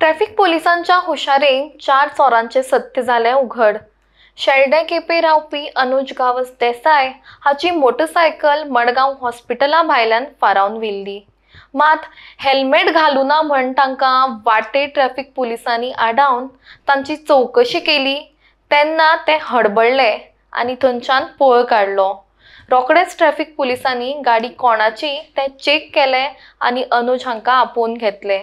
Traffic पोलिसांच्या हुशारेन 4 चोरांचे सत्य झाले उघड। शेल्डे केपे रावपी अनुज गावस देसाय हाची मोटरसायकल मडगांव हॉस्पिटला भायल्यान फारावन व्हेल्ली। मात हेल्मेट घालूना म्हण तांकां वाटे ट्रॅफिक पोलिसांनी आडावन तांची चौकशी केली तेन्ना ते हडबडले आनी थंयच्यान पळ काडलो। रोखडेच ट्रॅफिक पोलिसांनी गाडी कोणाची ते चेक केले आनी अनुज हांकां आपोवन घेतले।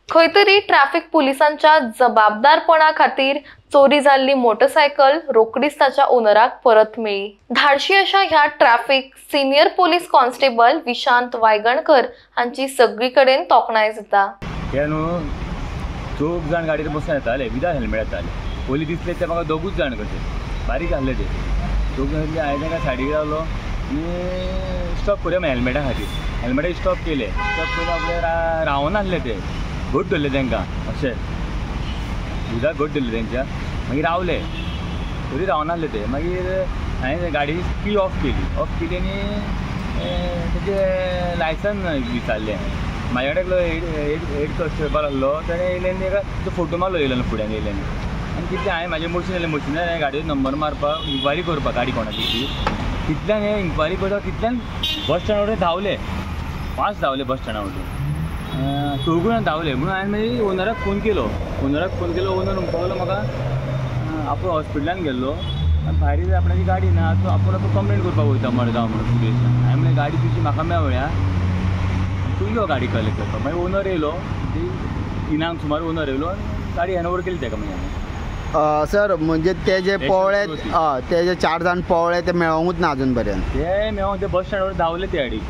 खंय तरी ट्रॅफिक पोलिसांच्या जबाबदारपणा खातीर चोरी जाल्ली मोटरसायकल रोखडीच ताच्या ओनराक परत मेळ्ळी। धाडशी अशा ह्या traffic senior police constable Vishant Waigankar हांची सगळी कडेन तोखणाय जाता। हे न्हू 2 जाण गाडयेर बसून येताले विदाउट हेल्मेट येताले। पयलीं दिसले ते म्हाका 2 जाण कशे बारीक आहले ते 2 जाण। हांवें तांकां सायडीक रावलो आनी स्टॉप करुया हेल्मेटा खातीर। हेल्मेटा स्टॉप केले। स्टॉप करून आपले रावना आहले ते घट धरले तांकां अशें उदक घट धरले तेंच्या मागीर रावले तरी रावना आहले ते। मागीर हांवें गाडी की ऑफ केली आनी तेजें लायसन विचारलें। म्हाजे कडेन हेड कॉन्स्टेबल आसलो ताणें येयलें ताका फोटो मारलो येयलो फुड्यान येयल्यान आनी कितलें हांवें म्हाजें मशीन येयलें मशिनार हांवें गाडयेचो नंबर मारपाक इन्क्वायरी करपाक गाडी कोणाची ती तितल्यान हें इन्क्वायरी करता तितल्यान बस स्टँडा वटेन धांवले फास्ट धांवले बस स्टँडा वटेन 4 जाण धांवले म्हणून हांवें मागीर ओनराक फोन केलो। ओनर म्हणपाक लागलो म्हाका आपूण हॉस्पिटलान गेल्लो आनी भायर आपणाची गाडी ना आपूण कंप्लेंट करपाक वयता मडगांव म्हणून पुलिसांक। हांवें म्हणलें गाडी तुजी म्हाका मेळ्ळ्या तूं यो गाडी कलेक्ट करपाक। मागीर ओनर येयलो तिनांक सुमार ओनर येयलो आनी गाडी हँड ओवर केली ताका। मागीर सर म्हणजे ते जे पवळे ते जे 4 जाण पवळे ते मेळोंकूच ना अजून पर्यंत। ते मेळोंक ते बस स्टँडार धांवले ते गाडी।